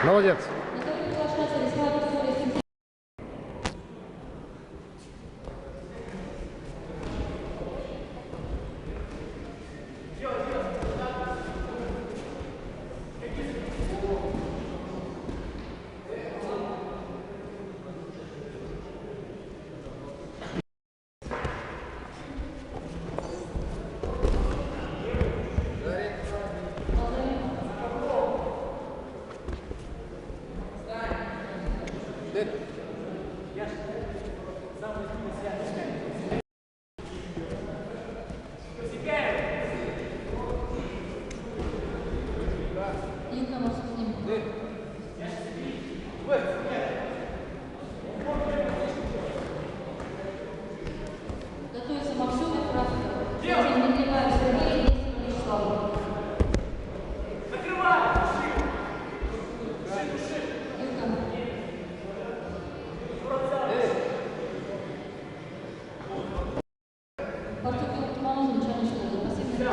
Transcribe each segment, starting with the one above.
Молодец. Готовится Максим Сергей Вячеслав. Партия Туманова, начальник школы. Спасибо.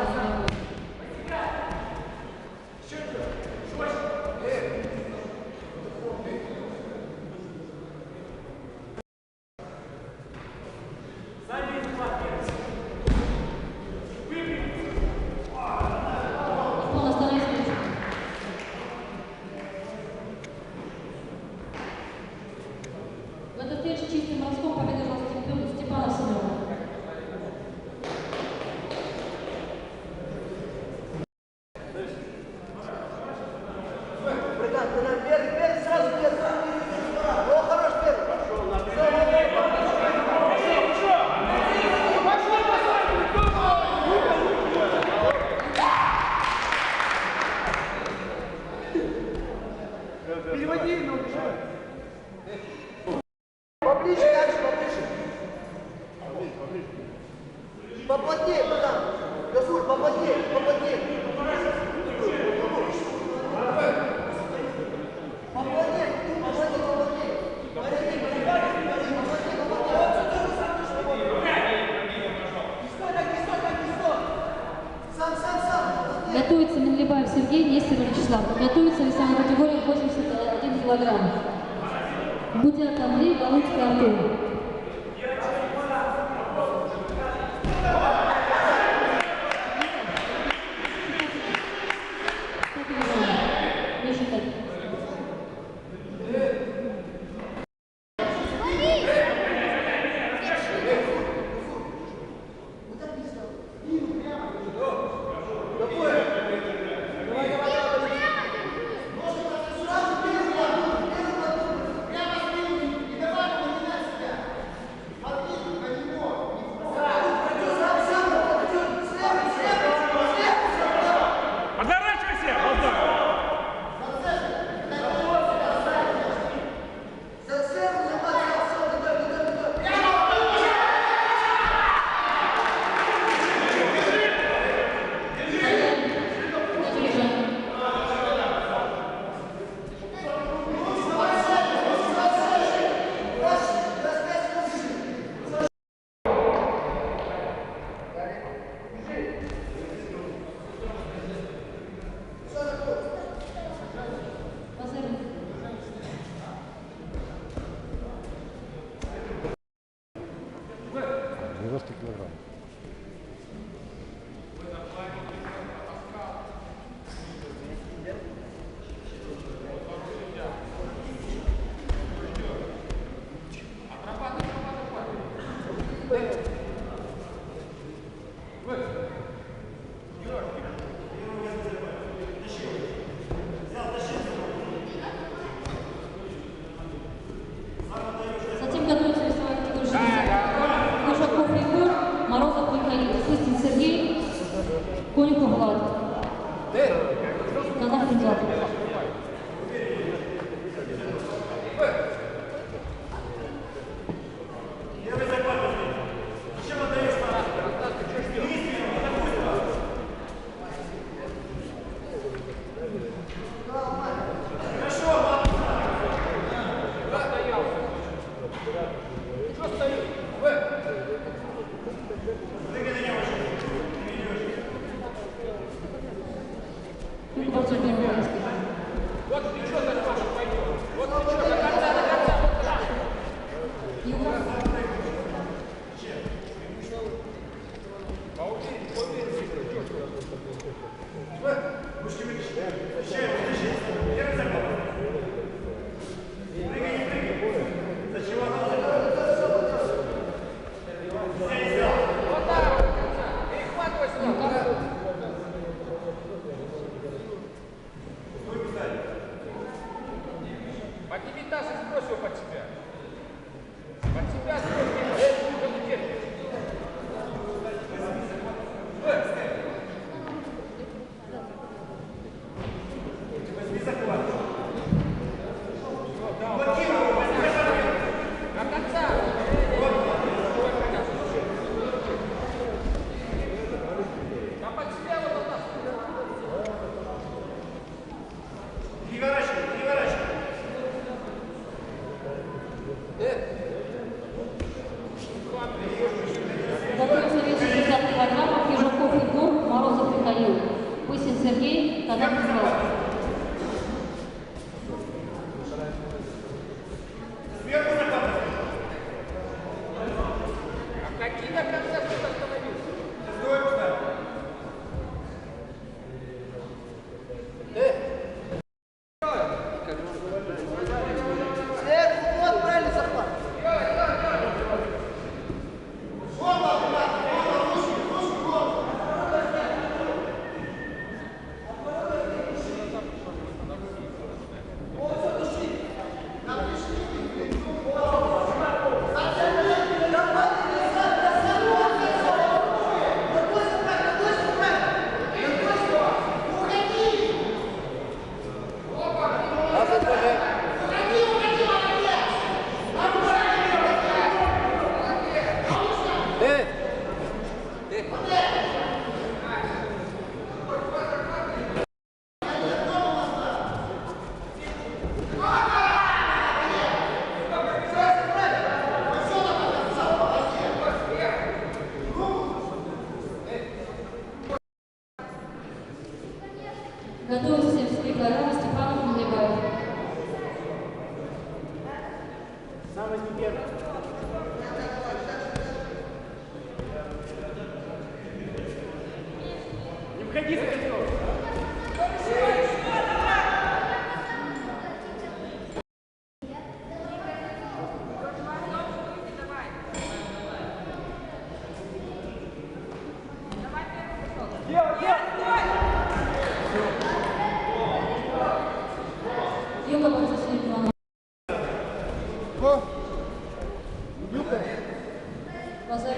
В этой встрече чистым броском победил Степана Семенова. Переводи, но поближе, дальше, поближе. Поплотнее, братан. Газуль, поплотнее. Готовится Минлибаев Сергей, Нестеров Вячеслав. Готовится весовая категория 81 килограмм. Будят Андрей, Галуцкий Артур. Подними таз и сбрось его под себя. Под себя сбрось. Готовится вес 60 килограммов. Ежаков Егор, Морозов Михаил. Пысин Сергей, Танак Михаил. Какие до конца тут остановился? Сверху, вот, правильно захват. Готовится 70 килограммов. Степанов Мулебаев. Самый первый. Не входи, Соколов. Юга Борисович Иванов. Базарин.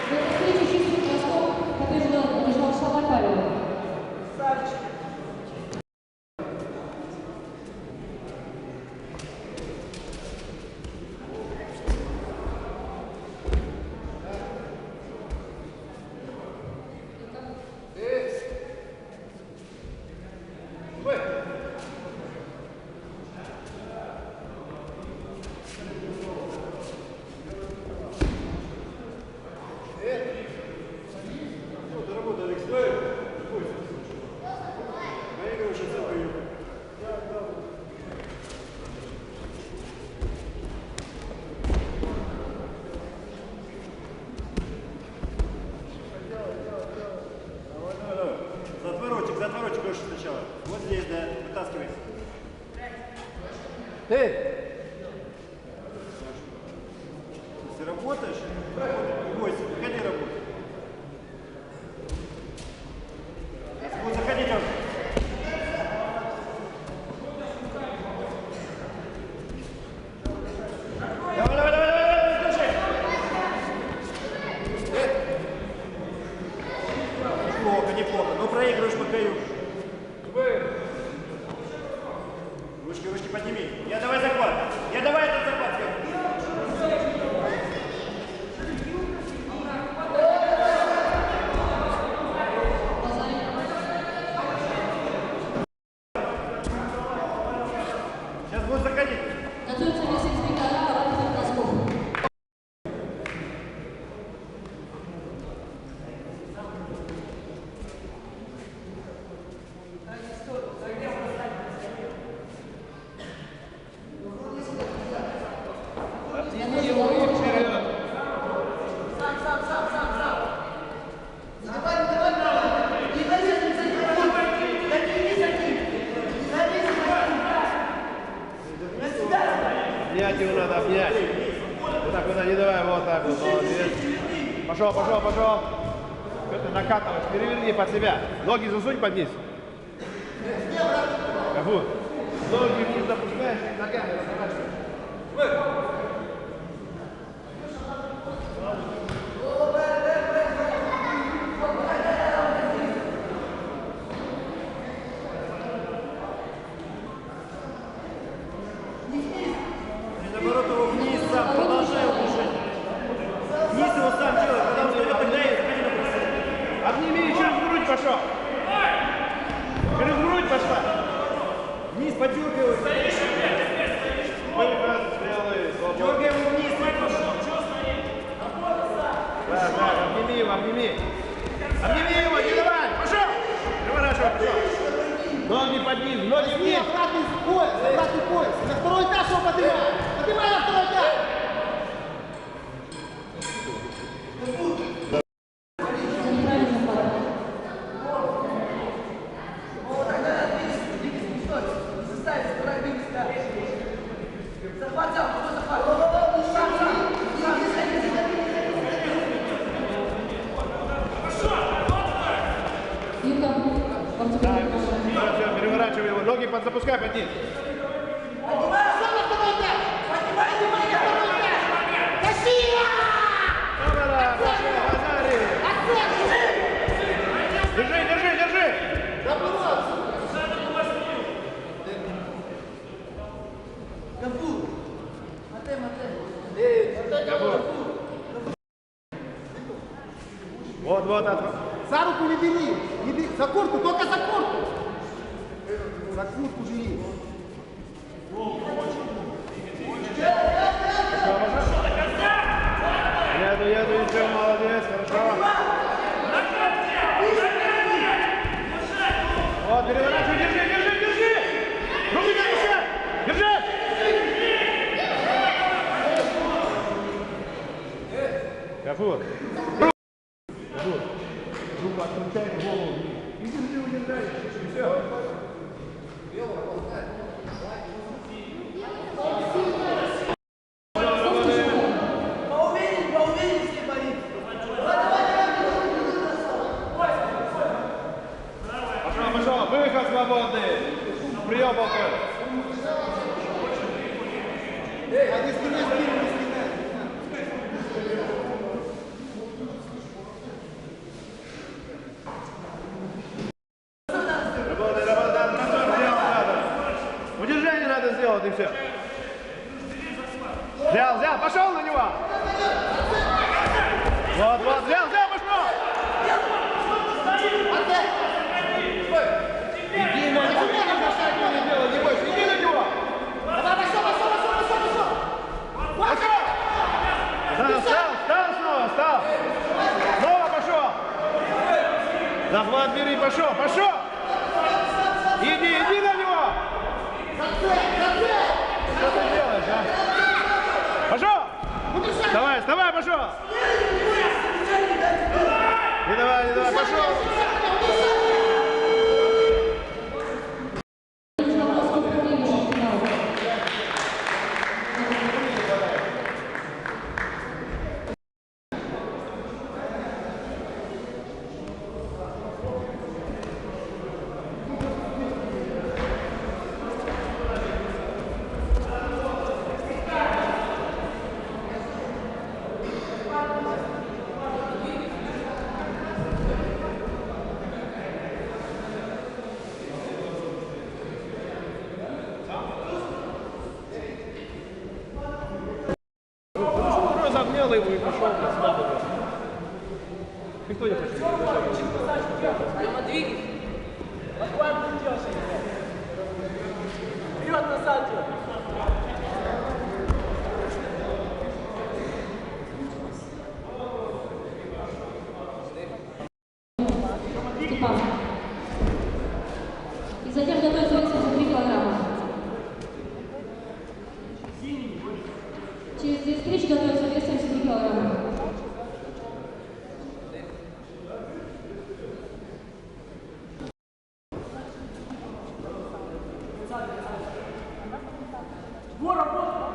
В этой встрече чистый броском побежден Владислав Шалакаев. Затворочек больше сначала. Вот здесь, да, вытаскивай. Ты! Ты работаешь? Работай. Не бойся, выходи работать. Вот заходите он. Давай, слушай. Неплохо, но проигрываешь под каюк. Ручки подними. Я давай захват. Я давай этот захват. Сейчас будут заходить. Готовится вес 70 килограммов. Владимир Носков. Обнять его надо, обнять. Вот так, вот, не давай, вот так вот, молодец. Пошел, пошел, пошел. Что ты накатываешь? Переверни под себя. Ноги засунь под низ. Кафу. Ноги вниз запускаешь, ногами разворачиваешь. Наоборот, его вниз сам, продолжай его движение. Вниз его сам делай, когда он встает, тогда и заходи на бросок. Обними и через грудь пошел. Через грудь пошла. Вниз, подергай его. Дергай его вниз. Да, да, обними его, обними. Обними его, не давай, пошел. Переворачивай, пошел. Ноги под низ, ноги вниз. Обратный пояс, обратный пояс. На второй этаж его поднимай. Поднимай на второй этаж. Неправильный захват. Захват взял, какой захват? Юка. Да, все, переворачивай его, ноги запускай под низ. Поднимай, сам на второй этаж. Поднимай на второй этаж. Тащи его! Камера, пошел, базари. Держи, держи, держи. Гафур. Мотай. Гафур. Вот, вот, За руку не бери. Не бери. За куртку, только за куртку. За куртку бери. Еду, еще, молодец, хорошо. Вот, переворачивай, держи, держи, держи. Руки не опускай, держи. Гафур. Гафур. Руку откручай, голову вниз. И держи, удержай. И все. Поуверен, все болит. Пошел, пошел, выход свободный. Прием полковник. А не спиной, спиной. Работай, работай, трансфер сделать надо. Удержание надо сделать и все. Взял, взял, пошел на него. Вот, вот, взял, взял, пошел. Иди на него, не делай, не бойся, иди на него. Давай, пошел. Встал снова, встал. Снова пошел. Захват бери, пошел, пошел. Иди на него. Что ты делаешь, а? Пошел. Давай, вставай, пошел. Не давай, пошел. Вопрос, сколько времени на финал? Разогнал его и пошел. Никто не хочет. Прямо двигай. Вперед, назад делай. Степан. И затем готовится 83 килограмма. Через 2 встречи готовится вес 73 килограмма. Во, работа!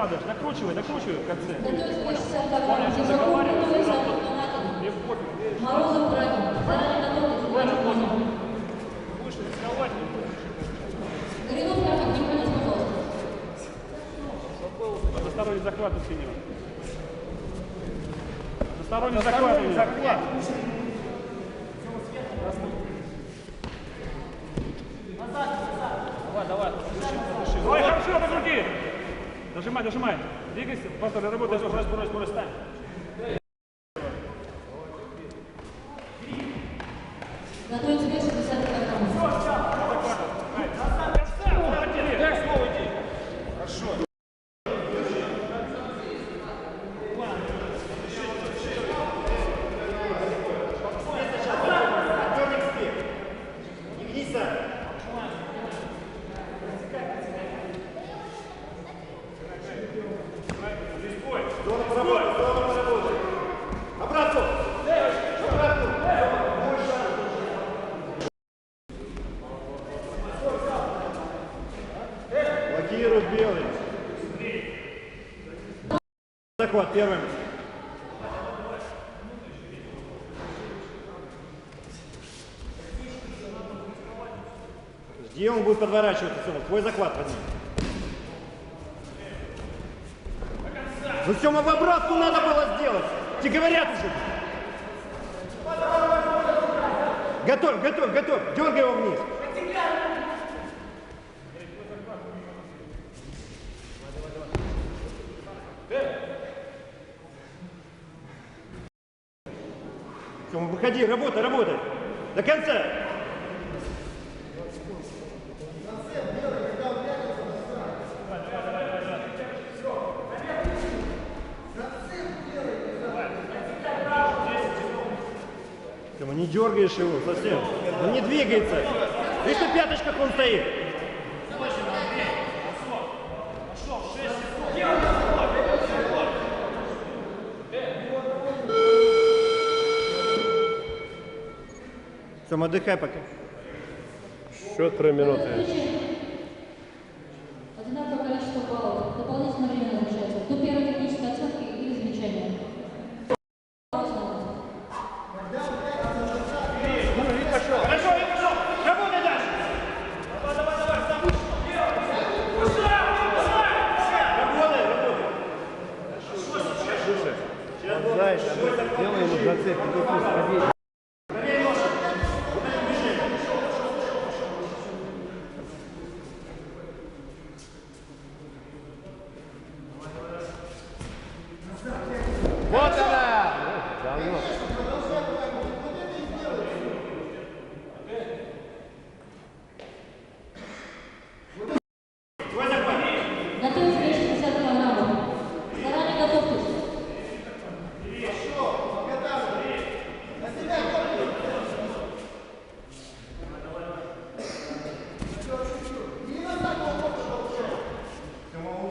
падаешь. Накручивай в конце. Готовится 160 килограмм. Земляков готовится автоматом. Морозов Брагин. Заранее готовится. Будешь рисковать. Горинов Рафик, не понять, пожалуйста. Односторонний захват у синего. Односторонний захват у него. Давай. Давай, хорошо, подруги. Дожимай. Двигайся, просто работай. Брось, ставь. Готовится вес 60 килограммов. Дай слово, иди. Хорошо. Блокирует белый. Захват первым. Жди, он будет подворачиваться. Твой захват возьми. Ну, Сема, в обратку надо было сделать. Тебе говорят уже. Готовь. Дергай его вниз. Сема, выходи, работай. До конца. Сема, не дергаешь его совсем. Он не двигается. Видишь, на пяточках он стоит. Сема, отдыхай пока. Счет 3 минуты. Одинаковое количество баллов. Дополнительное время назначается. До первой технической оценки или замечания. Хорошо, работай дальше. Давай, сам. Работай. Слушай, отдай, делай ему зацеп, иди пусть победит. Вот она! Давно. Готовится вес 60 килограммов. Заранее готовьтесь.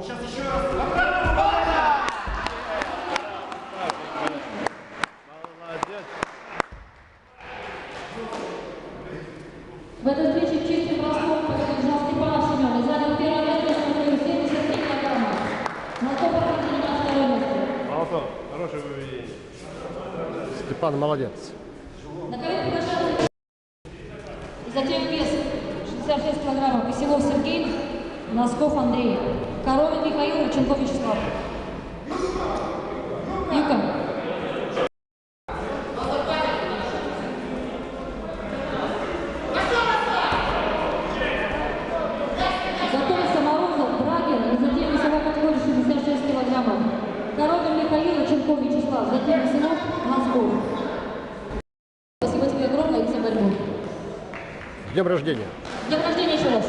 Сейчас еще раз. Молодец. В этой встрече в чистый бросок побежал Степанов Семен и занял первое место с категорией 73 килограмма. Молотов Аркадий на второе место. Молотов, хорошее поведение. Степан молодец. На ковид приглашается. Затем вес 66 килограммов. Веселов Сергей, Носков Андрей, Коровин Михаил, Рыченков Вячеслав. Юка. Готовится Морозов, Брагин, и затем весовая категория 66 килограммов. Коровин Михаил, Рыченков Вячеслав, затем Веселов, Носков. Спасибо тебе огромное и за борьбу. С днем рождения. С днем рождения еще раз.